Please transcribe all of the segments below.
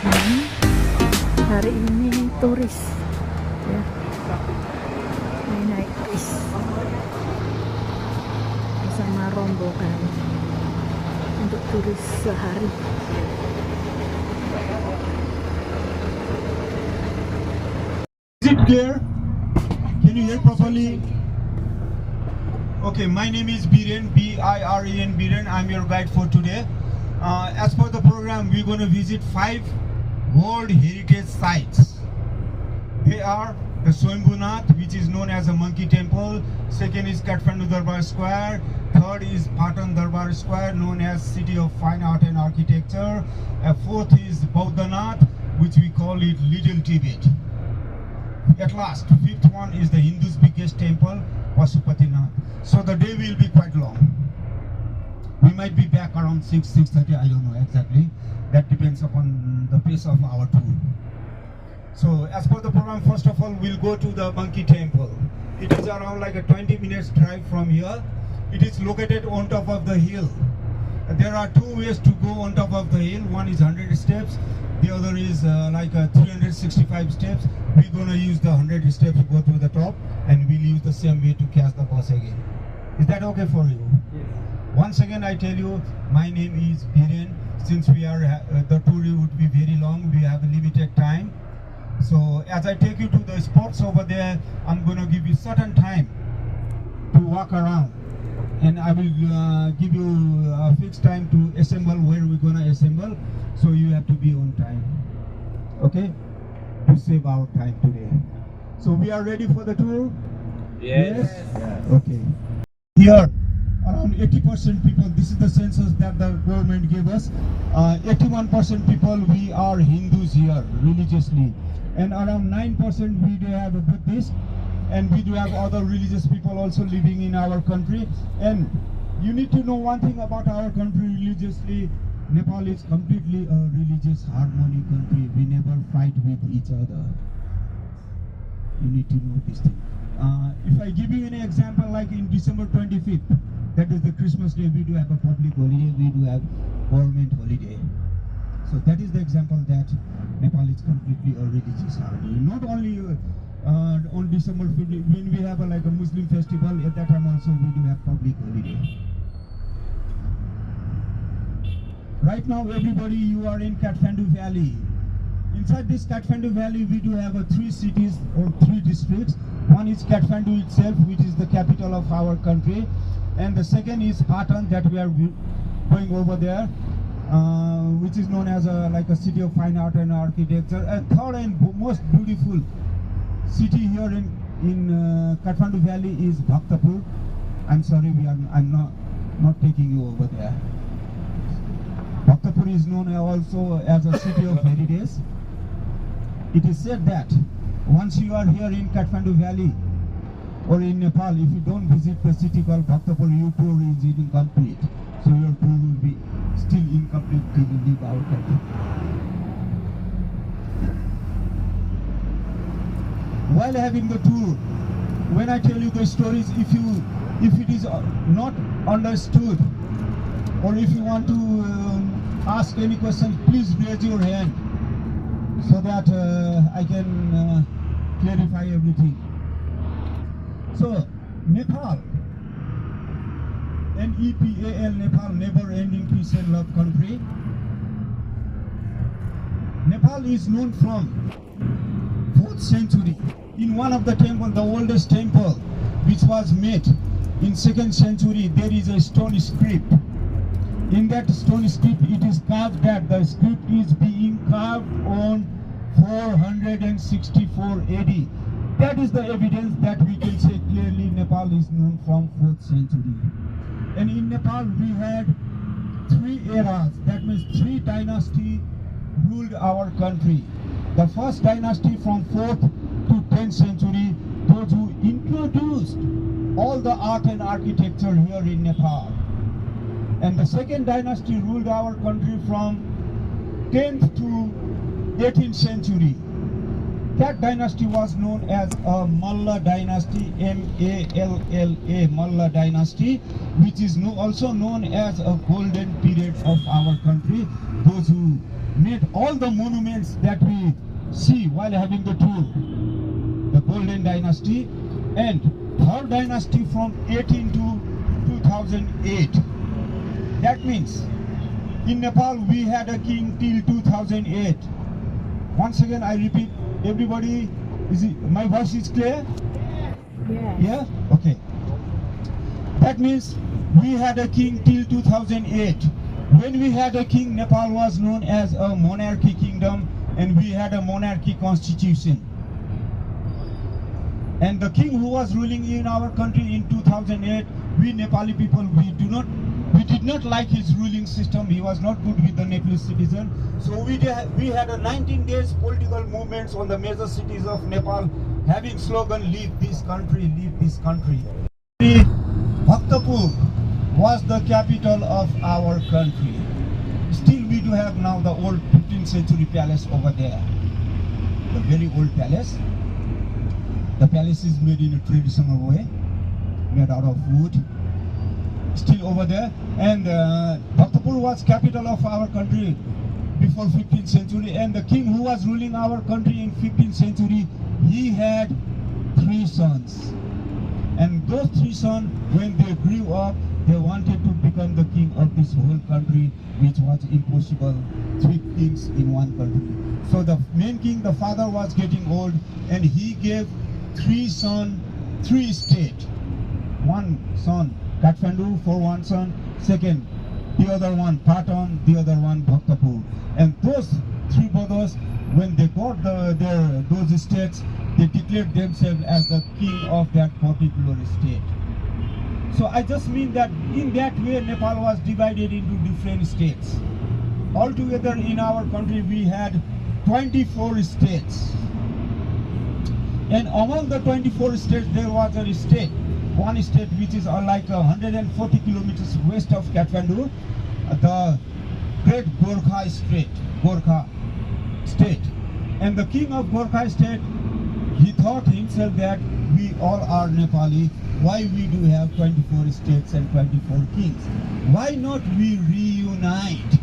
Hari ini turis ya, naik bis bersama rombongan untuk turis sehari. Is it clear? Can you hear properly? Okay, my name is Biren, B-I-R-E-N, Biren. I'm your guide for today. As per the program, we're going to visit 5 World Heritage Sites. They are the Swambhunath, which is known as a monkey temple. Second is Kathmandu Darbar Square. Third is Patan Darbar Square, known as City of Fine Art and Architecture. Fourth is Bauddhanath, which we call it Little Tibet. At last, fifth one is the Hindus' biggest temple, Pashupatinath. So the day will be quite long. We might be back around 6:30, I don't know exactly. That depends upon the pace of our tour. So as per the program, first of all, we'll go to the monkey temple. It is around like a 20 minutes drive from here. It is located on top of the hill. There are 2 ways to go on top of the hill. One is 100 steps. The other is like 365 steps. We're going to use the 100 steps to go to the top, and we'll use the same way to catch the bus again. Is that okay for you? Yes. Once again, I tell you, my name is Biren. Since we are the tour would be very long, we have a limited time. So as I take you to the spots over there, I'm going to give you certain time to walk around, and I will give you a fixed time to assemble where we're going to assemble. So you have to be on time, okay, to save our time today. So we are ready for the tour? Yes. Okay. Here, around 80% people, this is the census that the government gave us. 81% people, we are Hindus here, religiously. And around 9% we do have a Buddhist, and we do have other religious people also living in our country. And you need to know one thing about our country religiously. Nepal is completely a religious harmony country. We never fight with each other. You need to know this thing. If I give you an example, like in December 25th, that is the Christmas day, we do have a public holiday, we do have government holiday. So that is the example that Nepal is completely a religious harmony. Not only on December 15th, when we have like a Muslim festival, at that time also we do have public holiday. Right now, everybody, you are in Kathmandu Valley. Inside this Kathmandu Valley, we do have 3 cities or 3 districts. One is Kathmandu itself, which is the capital of our country. And the second is Patan, that we are going over there, which is known as like a city of fine art and architecture. And third and most beautiful city here in Kathmandu Valley is Bhaktapur. I'm sorry, I'm not taking you over there. Bhaktapur is known also as a city of heritage. It is said that once you are here in Kathmandu Valley or in Nepal, if you don't visit the city called Bhaktapur, your tour is incomplete. So your tour will be still incomplete till you leave our country. While having the tour, when I tell you the stories, if it is not understood, or if you want to ask any questions, please raise your hand so that I can clarify everything. So, Nepal, Nepal, Nepal, never-ending peace and love country. Nepal is known from 4th century. In one of the temples, the oldest temple, which was made in 2nd century, there is a stone script. In that stone script, it is carved that the script is being carved on 464 AD. That is the evidence that we can say clearly Nepal is known from 4th century. And in Nepal, we had 3 eras, that means 3 dynasties ruled our country. The first dynasty from 4th to 10th century, those who introduced all the art and architecture here in Nepal. And the second dynasty ruled our country from 10th to 18th century. That dynasty was known as a Malla dynasty, M-A-L-L-A, Malla dynasty, which is also known as a golden period of our country. Those who made all the monuments that we see while having the tour, the golden dynasty. And third dynasty from 18 to 2008. That means in Nepal we had a king till 2008. Once again I repeat, everybody, my voice is clear? Yes. Yeah? Okay. That means we had a king till 2008. When we had a king, Nepal was known as a monarchy kingdom, and we had a monarchy constitution. And the king who was ruling in our country in 2008, we Nepali people, we did not like his ruling system. He was not good with the Nepalese citizen. So we had a 19 days political movements on the major cities of Nepal, having slogan, "Leave this country, leave this country." Bhaktapur was the capital of our country. Still we do have now the old 15th century palace over there. The very old palace. The palace is made in a traditional way, made out of wood. Still over there. And Bhaktapur was capital of our country before 15th century. And the king who was ruling our country in 15th century, he had 3 sons. And those 3 sons, when they grew up, they wanted to become the king of this whole country, which was impossible. 3 kings in one country. So the main king, the father, was getting old, and he gave 3 sons, 3 states. One son, Kathmandu, for one son. Second, the other one, Patan, the other one, Bhaktapur. And those 3 brothers, when they got those states, they declared themselves as the king of that particular state. So I just mean that in that way Nepal was divided into different states. Altogether in our country we had 24 states. And among the 24 states there was a state, one state which is like 140 kilometers west of Kathmandu, the Great Gorkha state. And the king of Gorkha state, he thought himself that we all are Nepali. Why we do have 24 states and 24 kings? Why not we reunite?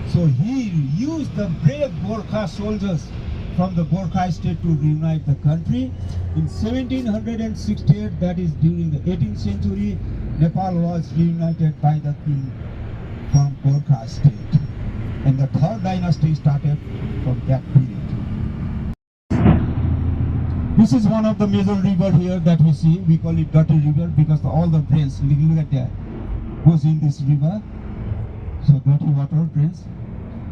So he used the brave Gorkha soldiers from the Gorkha state to reunite the country. In 1768, that is during the 18th century, Nepal was reunited by the king from Gorkha state. And the third dynasty started from that period. This is one of the major river here that we see. We call it Dirty River because all the drains, look at that, goes in this river. So dirty water drains.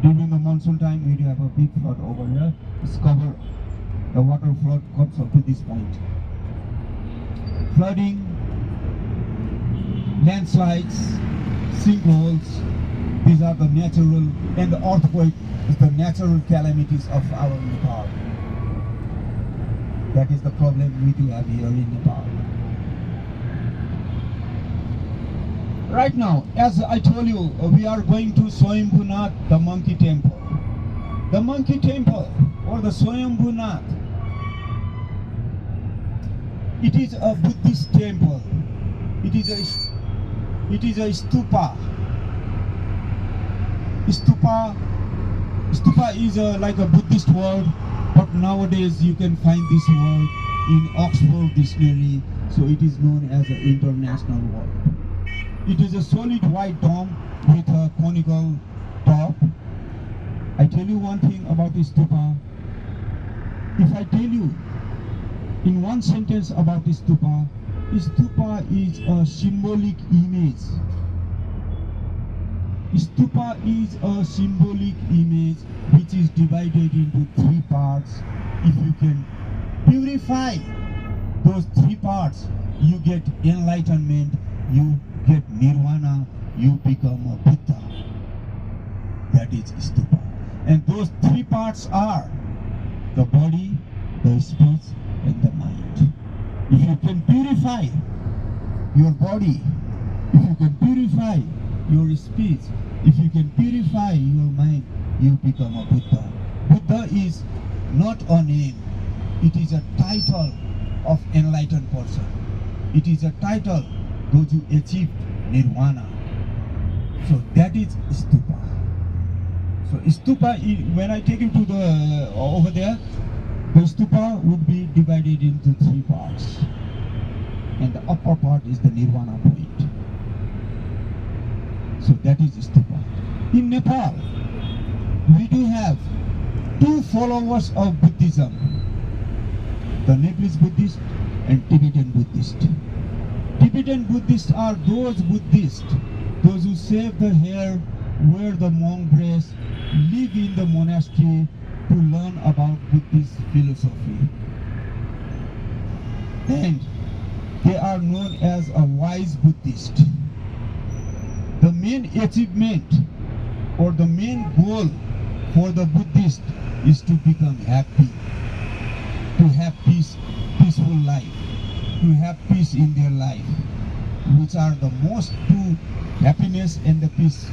During the monsoon time, we have a big flood over here. It's covered. The water flood comes up to this point. Flooding, landslides, sinkholes, these are the natural, and the earthquake is the natural calamities of our Nepal. That is the problem we do have here in Nepal. Right now, as I told you, we are going to Swayambhunath, the monkey temple. The monkey temple, or the Swayambhunath, it is a Buddhist temple. It is a stupa. Stupa is like a Buddhist word, but nowadays you can find this word in Oxford Dictionary, so it is known as an international word. It is a solid white dome with a conical top. I tell you one thing about this stupa. If I tell you in one sentence about this stupa is a symbolic image. Stupa is a symbolic image which is divided into 3 parts. If you can purify those 3 parts, you get enlightenment, you get nirvana, you become a Buddha. That is stupa. And those 3 parts are the body, the speech, and the mind. If you can purify your body, if you can purify your speech, if you can purify your mind, you become a Buddha. Buddha is not a name. It is a title of enlightened person. It is a title those who achieve nirvana. So that is stupa. So stupa, when I take you to the over there, the stupa would be divided into 3 parts, and the upper part is the nirvana point. So that is stupa. In Nepal, we do have 2 followers of Buddhism: the Nepalese Buddhist and Tibetan Buddhist. Tibetan Buddhists are those Buddhists, those who shave the hair, wear the monk dress, live in the monastery to learn about Buddhist philosophy. And they are known as a wise Buddhist. The main achievement or the main goal for the Buddhist is to become happy, to have peaceful life, to have peace in their life, which are the most true. Happiness and the peace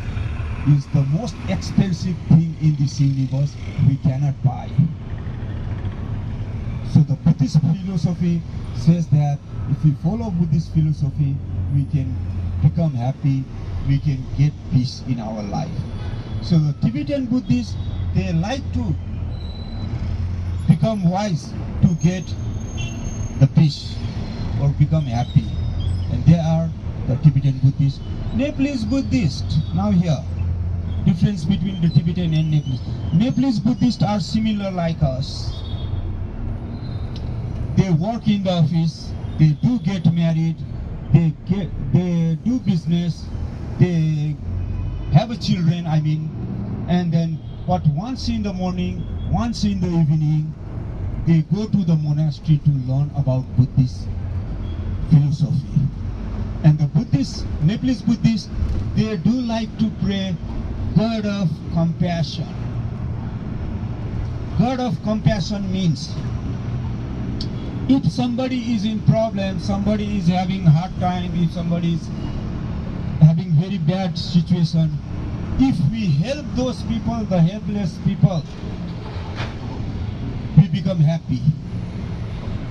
is the most expensive thing in this universe we cannot buy. So the Buddhist philosophy says that if we follow Buddhist philosophy, we can become happy, we can get peace in our life. So the Tibetan Buddhists, they like to become wise to get the peace or become happy, and they are the Tibetan Buddhists. Nepalese Buddhist, now here, difference between the Tibetan and Nepalese. Nepalese Buddhists are similar like us. They work in the office, they do get married, they do business, they have children, and then once in the morning, once in the evening, they go to the monastery to learn about Buddhist philosophy. And the Buddhists, Nepalese Buddhists, they do like to pray God of compassion. God of compassion means if somebody is in problem, somebody is having hard time, if somebody is having very bad situation, if we help those people, the helpless people, we become happy.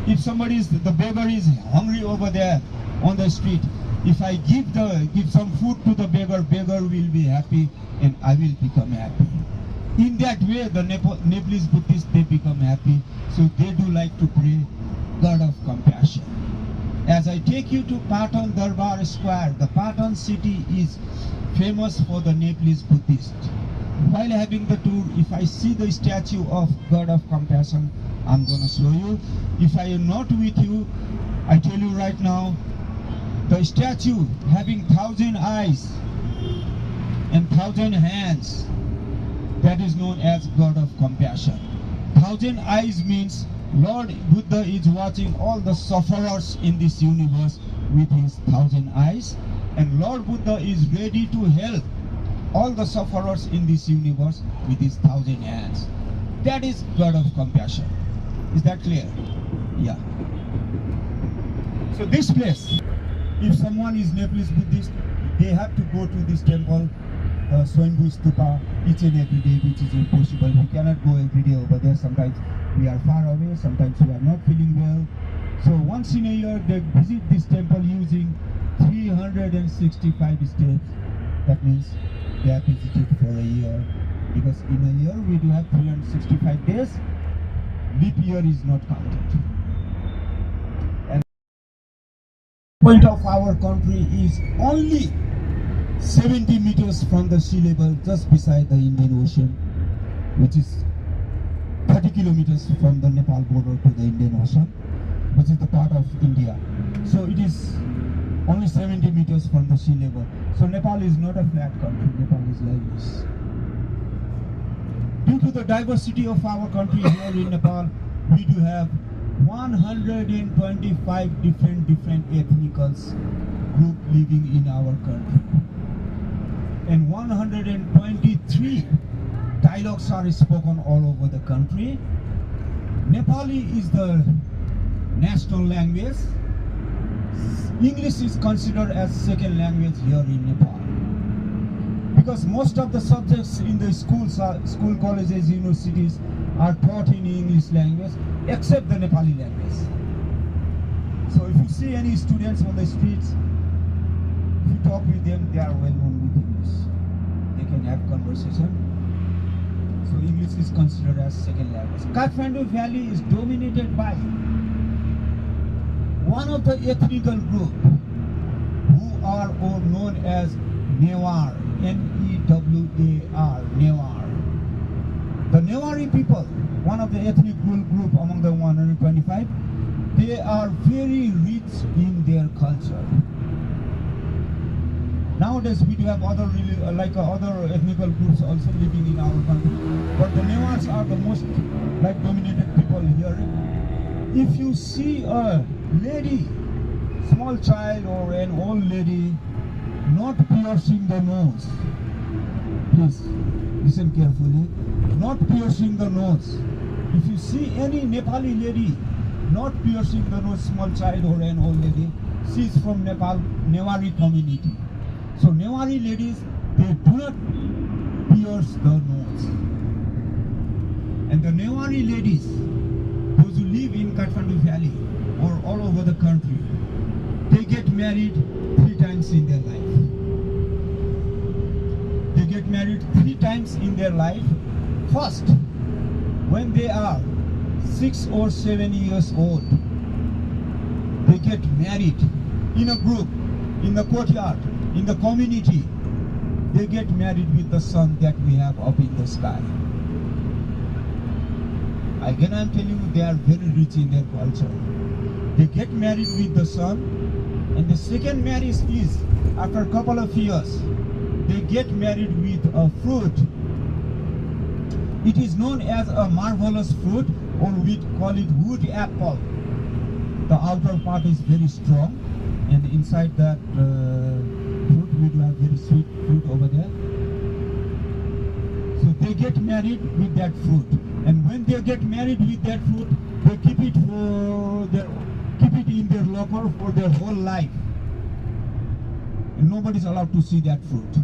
If somebody is, the beggar is hungry over there on the street, if I give some food to the beggar, beggar will be happy and I will become happy. In that way, the Nepalese Buddhists, they become happy. So they do like to pray God of compassion. As I take you to Patan Darbar Square, the Patan city is famous for the Nepalese Buddhist. While having the tour, if I see the statue of God of compassion, I'm gonna show you. If I am not with you, I tell you right now, the statue having 1,000 eyes and 1,000 hands, that is known as God of compassion. 1,000 eyes means Lord Buddha is watching all the sufferers in this universe with his 1,000 eyes, and Lord Buddha is ready to help all the sufferers in this universe with his 1,000 hands. That is God of compassion. Is that clear? Yeah. So this place, if someone is Nepalese Buddhist, they have to go to this temple, Swayambhu Stupa, each and every day, which is impossible. We cannot go every day over there. Sometimes we are far away, sometimes we are not feeling well. So once in a year, they visit this temple using 365 steps. That means they have visited for a year. Because in a year, we do have 365 days. Leap year is not counted. And the point of our country is only 70 meters from the sea level, just beside the Indian Ocean, which is 30 kilometers from the Nepal border to the Indian Ocean, which is the part of India. So it is only 70 meters from the sea level. So Nepal is not a flat country, Nepal is like this. Due to the diversity of our country here in Nepal, we do have 125 different ethnic groups living in our country. And 123 dialects are spoken all over the country. Nepali is the national language. English is considered as second language here in Nepal. because most of the subjects in the schools, school colleges, universities are taught in English language except the Nepali language. So if you see any students on the streets, if you talk with them, they are well known with English. They can have conversation. So English is considered as second language. Kathmandu Valley is dominated by one of the ethnical group who are known as Newar, N-E-W-A-R, Newar. The Newari people, one of the ethnic group among the 125, they are very rich in their culture. Nowadays we do have other other ethnical groups also living in our country, but the Newars are the most dominated people here. If you see a lady, small child or an old lady not piercing the nose, please listen carefully, not piercing the nose. If you see any Nepali lady not piercing the nose, small child or an old lady, she is from Nepal, Newari community. So Newari ladies, they do not pierce the nose. And the Newari ladies, those who live in Kathmandu Valley or all over the country, they get married 3 times in their life. They get married 3 times in their life. First, when they are 6 or 7 years old, they get married in a group, in the courtyard, in the community. They get married with the sun that we have up in the sky. Again, I'm telling you, they are very rich in their culture. They get married with the sun, and the second marriage is after a couple of years. They get married with a fruit. It is known as a marvelous fruit, or we call it wood apple. The outer part is very strong, and inside that fruit we do have very sweet fruit over there. So they get married with that fruit, and when they get married with that fruit, they keep it in their locker for their whole life, and nobody is allowed to see that fruit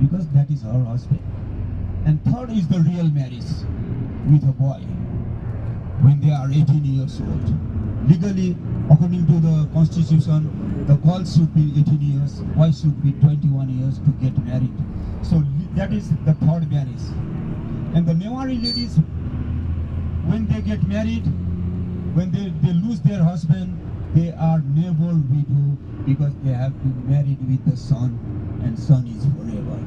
because that is her husband. And third is the real marriage with a boy when they are 18 years old. Legally, according to the constitution, the girl should be 18 years, boy should be 21 years to get married. So that is the third marriage. And the Newari ladies, when they get married, when they lose their husband, they are never widow because they have been married with the son, and son is forever.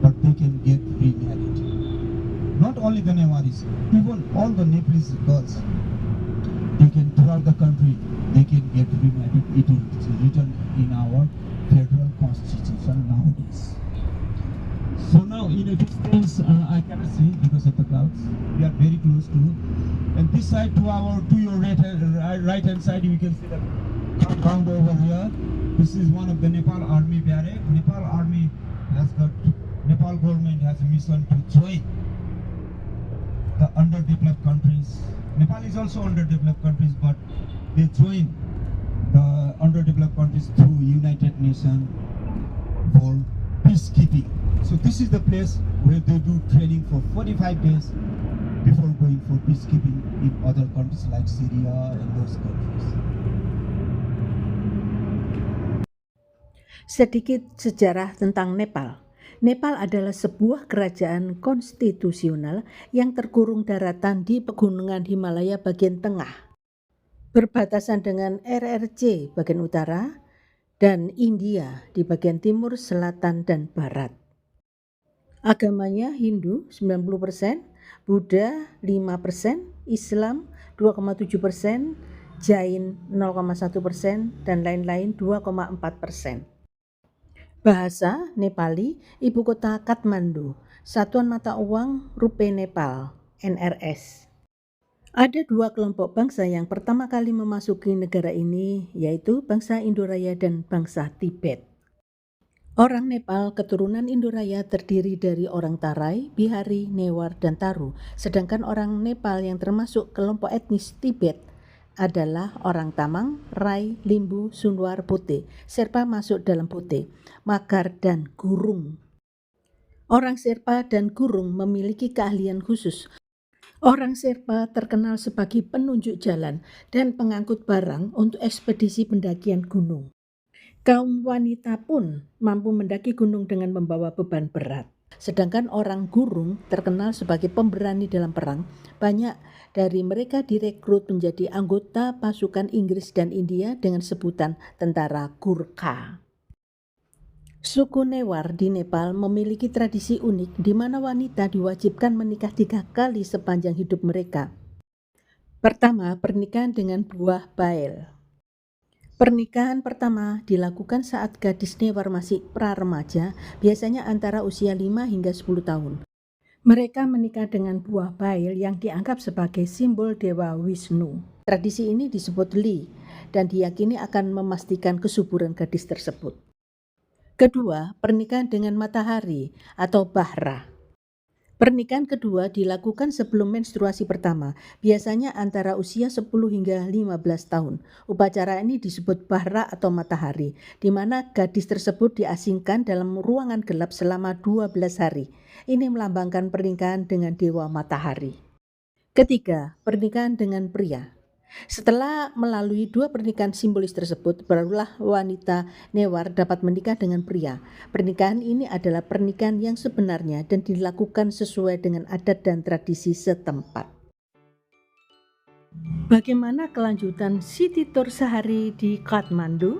But they can get remarried. Not only the Newaris, even all the Nepalese girls, they can, throughout the country, they can get remarried. It is written in our federal constitution nowadays. So now in a distance, I cannot see because of the clouds. We are very close to, and this side to your right hand side, you can see the compound over here. This is one of the Nepal Army barrack. Nepal Army has got, Nepal government has a mission to join the underdeveloped countries. Nepal is also underdeveloped countries, but they join the underdeveloped countries through United Nations for peacekeeping. So this is the place where they do training for 45 days before going for peacekeeping in other countries like Syria and those countries. Sedikit sejarah tentang Nepal. Nepal adalah sebuah kerajaan konstitusional yang terkurung daratan di pegunungan Himalaya bagian tengah, berbatasan dengan RRC bagian utara dan India di bagian timur, selatan, dan barat. Agamanya Hindu 90%, Buddha 5%, Islam 2,7%, Jain 0,1%, dan lain-lain 2,4%. Bahasa Nepali, ibu kota Kathmandu, satuan mata uang Rupiah Nepal, NRS. Ada 2 kelompok bangsa yang pertama kali memasuki negara ini, yaitu bangsa Indoraya dan bangsa Tibet. Orang Nepal keturunan Indoraya terdiri dari orang Tarai, Bihari, Newar, dan Taru, sedangkan orang Nepal yang termasuk kelompok etnis Tibet adalah orang Tamang, Rai, Limbu, Sunwar, Pute. Sherpa masuk dalam Pute, Magar, dan Gurung. Orang Sherpa dan Gurung memiliki keahlian khusus. Orang Sherpa terkenal sebagai penunjuk jalan dan pengangkut barang untuk ekspedisi pendakian gunung. Kaum wanita pun mampu mendaki gunung dengan membawa beban berat. Sedangkan orang Gurung terkenal sebagai pemberani dalam perang. Banyak dari mereka direkrut menjadi anggota pasukan Inggris dan India dengan sebutan tentara Gurkha. Suku Newar di Nepal memiliki tradisi unik di mana wanita diwajibkan menikah 3 kali sepanjang hidup mereka. Pertama, pernikahan dengan buah bael. Pernikahan pertama dilakukan saat gadis Newar masih pra-remaja, biasanya antara usia 5 hingga 10 tahun. Mereka menikah dengan buah bael yang dianggap sebagai simbol Dewa Wisnu. Tradisi ini disebut Li dan diyakini akan memastikan kesuburan gadis tersebut. Kedua, pernikahan dengan matahari atau Bahra. Pernikahan kedua dilakukan sebelum menstruasi pertama, biasanya antara usia 10 hingga 15 tahun. Upacara ini disebut Bahra atau matahari, di mana gadis tersebut diasingkan dalam ruangan gelap selama 12 hari. Ini melambangkan pernikahan dengan Dewa Matahari. Ketiga, pernikahan dengan pria. Setelah melalui 2 pernikahan simbolis tersebut, barulah wanita Newar dapat menikah dengan pria. Pernikahan ini adalah pernikahan yang sebenarnya dan dilakukan sesuai dengan adat dan tradisi setempat. Bagaimana kelanjutan City Tour sehari di Kathmandu?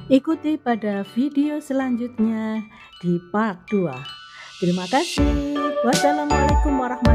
Ikuti pada video selanjutnya di part 2. Terima kasih. Wassalamualaikum warahmatullahi wabarakatuh.